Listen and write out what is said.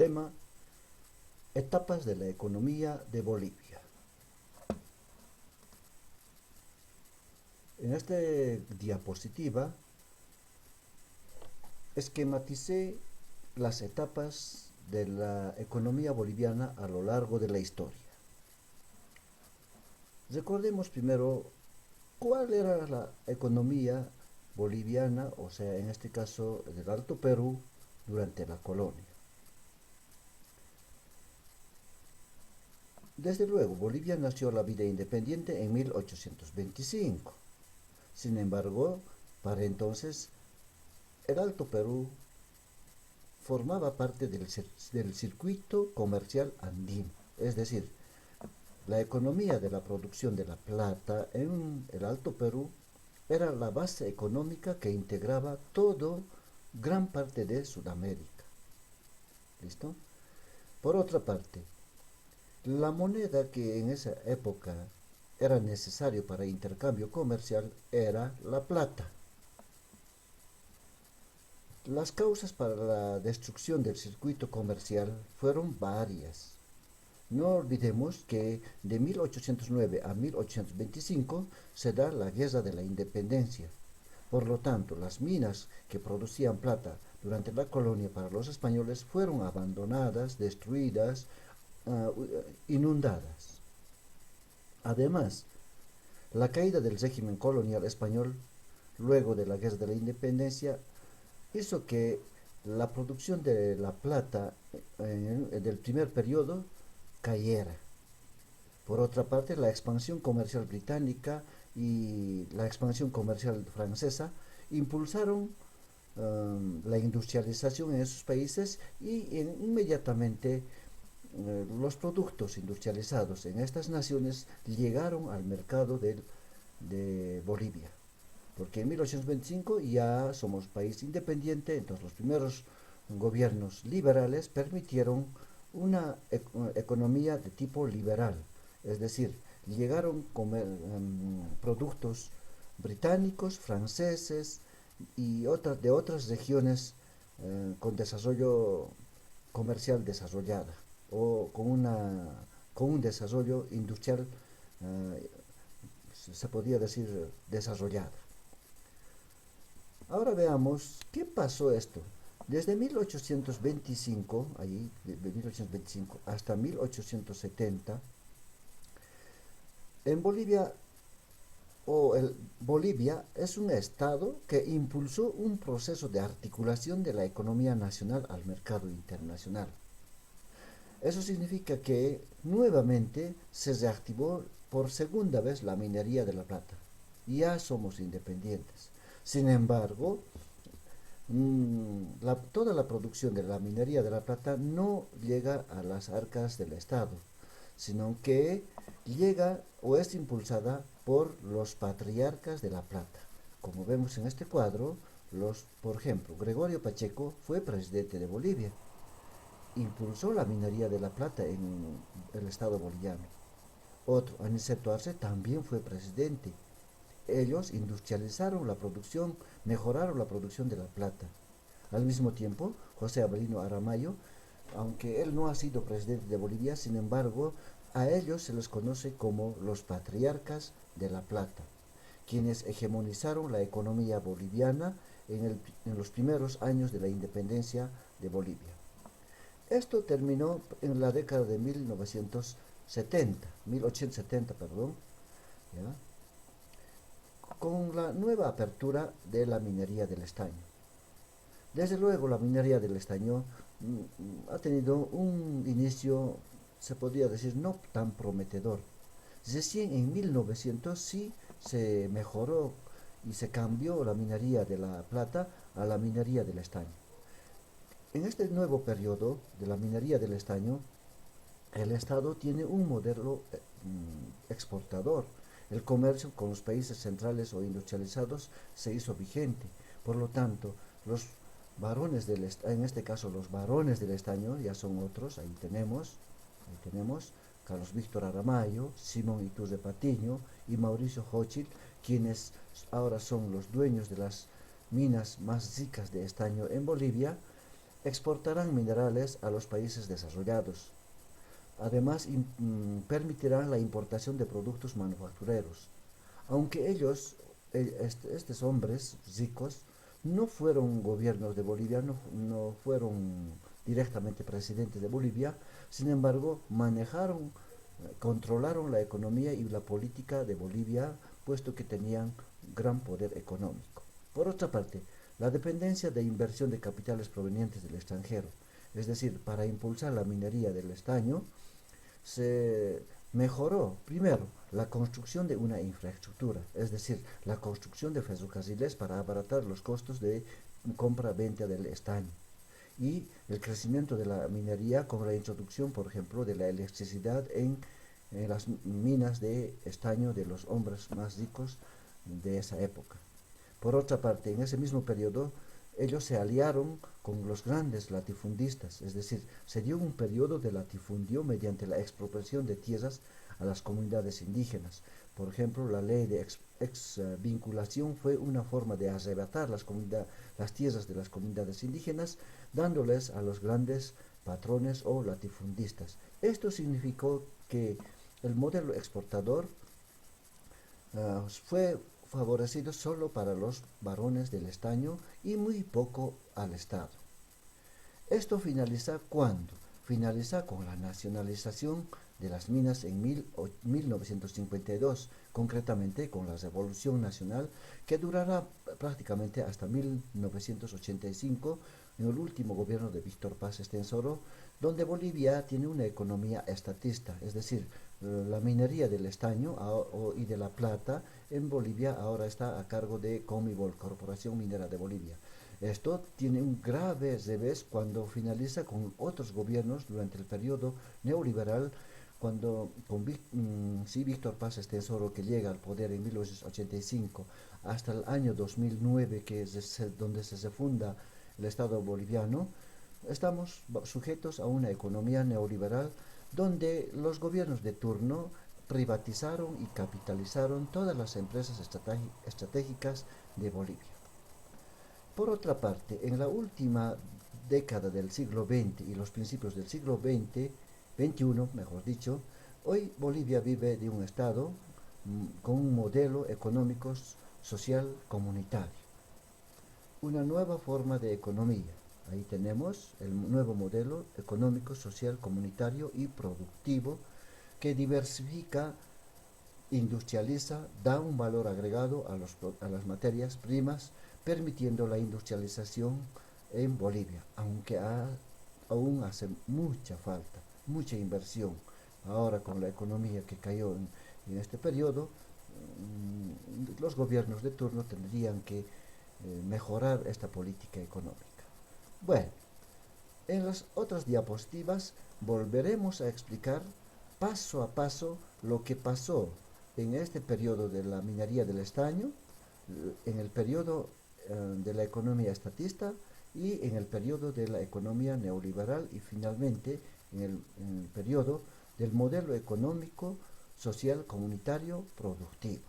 tema: etapas de la economía de Bolivia. En esta diapositiva esquematicé las etapas de la economía boliviana a lo largo de la historia. Recordemos primero cuál era la economía boliviana, o sea, en este caso del Alto Perú, durante la colonia. Desde luego, Bolivia nació la vida independiente en 1825. Sin embargo, para entonces, el Alto Perú formaba parte del circuito comercial andino, es decir, la economía de la producción de la plata en el Alto Perú era la base económica que integraba todo, gran parte de Sudamérica. ¿Listo? Por otra parte, la moneda que en esa época era necesario para intercambio comercial era la plata. Las causas para la destrucción del circuito comercial fueron varias. No olvidemos que de 1809 a 1825 se da la Guerra de la Independencia. Por lo tanto, las minas que producían plata durante la colonia para los españoles fueron abandonadas, destruidas, inundadas. Además, la caída del régimen colonial español luego de la Guerra de la Independencia hizo que la producción de la plata del primer periodo cayera. Por otra parte, la expansión comercial británica y la expansión comercial francesa impulsaron la industrialización en esos países y inmediatamente los productos industrializados en estas naciones llegaron al mercado de Bolivia. Porque en 1825 ya somos país independiente, entonces los primeros gobiernos liberales permitieron una economía de tipo liberal, es decir, llegaron productos británicos, franceses y de otras regiones con desarrollo comercial desarrollada o con un desarrollo industrial, se podría decir, desarrollada. Ahora veamos qué pasó esto. Desde 1825, allí, de 1825 hasta 1870, en Bolivia, Bolivia es un estado que impulsó un proceso de articulación de la economía nacional al mercado internacional. Eso significa que nuevamente se reactivó por segunda vez la minería de la plata. Ya somos independientes. Sin embargo, toda la producción de la minería de la plata no llega a las arcas del Estado, sino que llega o es impulsada por los patriarcas de la plata. Como vemos en este cuadro, por ejemplo, Gregorio Pacheco fue presidente de Bolivia, impulsó la minería de la plata en el Estado boliviano. Otro, Aniceto Arce, también fue presidente. Ellos industrializaron la producción, mejoraron la producción de la plata. Al mismo tiempo, José Avelino Aramayo, aunque él no ha sido presidente de Bolivia, sin embargo, a ellos se les conoce como los patriarcas de la plata, quienes hegemonizaron la economía boliviana en los primeros años de la independencia de Bolivia. Esto terminó en la década de 1870, ¿ya? Con la nueva apertura de la minería del estaño. Desde luego, la minería del estaño ha tenido un inicio, se podría decir, no tan prometedor. Recién en 1900 sí se mejoró y se cambió la minería de la plata a la minería del estaño. En este nuevo periodo de la minería del estaño, el Estado tiene un modelo exportador. El comercio con los países centrales o industrializados se hizo vigente. Por lo tanto, los varones en este caso los varones del estaño, ya son otros, ahí tenemos Carlos Víctor Aramayo, Simón Iturbe Patiño y Mauricio Hochil, quienes ahora son los dueños de las minas más ricas de estaño en Bolivia. exportarán minerales a los países desarrollados. Además, permitirán la importación de productos manufactureros. Aunque ellos, estos hombres ricos, no fueron gobiernos de Bolivia, no fueron directamente presidentes de Bolivia, sin embargo, manejaron, controlaron la economía y la política de Bolivia, puesto que tenían gran poder económico. Por otra parte, la dependencia de inversión de capitales provenientes del extranjero, es decir, para impulsar la minería del estaño, se mejoró primero la construcción de una infraestructura, es decir, la construcción de ferrocarriles para abaratar los costos de compra-venta del estaño y el crecimiento de la minería con la introducción, por ejemplo, de la electricidad en las minas de estaño de los hombres más ricos de esa época. Por otra parte, en ese mismo periodo, ellos se aliaron con los grandes latifundistas, es decir, se dio un periodo de latifundio mediante la expropiación de tierras a las comunidades indígenas. Por ejemplo, la ley de exvinculación fue una forma de arrebatar las tierras de las comunidades indígenas, dándoles a los grandes patrones o latifundistas. Esto significó que el modelo exportador fue favorecido solo para los varones del estaño y muy poco al Estado. Esto finaliza cuando finaliza con la nacionalización de las minas en 1952, concretamente con la Revolución Nacional, que durará prácticamente hasta 1985, en el último gobierno de Víctor Paz Estenssoro, donde Bolivia tiene una economía estatista, es decir, la minería del estaño y de la plata en Bolivia ahora está a cargo de Comibol, Corporación Minera de Bolivia. Esto tiene un grave revés cuando finaliza con otros gobiernos durante el periodo neoliberal, cuando Víctor Paz Estenssoro, que llega al poder en 1985 hasta el año 2009, que es donde se funda el Estado boliviano, estamos sujetos a una economía neoliberal donde los gobiernos de turno privatizaron y capitalizaron todas las empresas estratégicas de Bolivia. Por otra parte, en la última década del siglo XX y los principios del siglo XXI, mejor dicho, hoy Bolivia vive de un Estado con un modelo económico, social, comunitario, una nueva forma de economía. Ahí tenemos el nuevo modelo económico, social, comunitario y productivo que diversifica, industrializa, da un valor agregado a las materias primas, permitiendo la industrialización en Bolivia, aunque aún hace mucha falta, mucha inversión. Ahora con la economía que cayó en este periodo, los gobiernos de turno tendrían que mejorar esta política económica. Bueno, en las otras diapositivas volveremos a explicar paso a paso lo que pasó en este periodo de la minería del estaño, en el periodo de la economía estatista y en el periodo de la economía neoliberal y finalmente en el periodo del modelo económico, social, comunitario, productivo.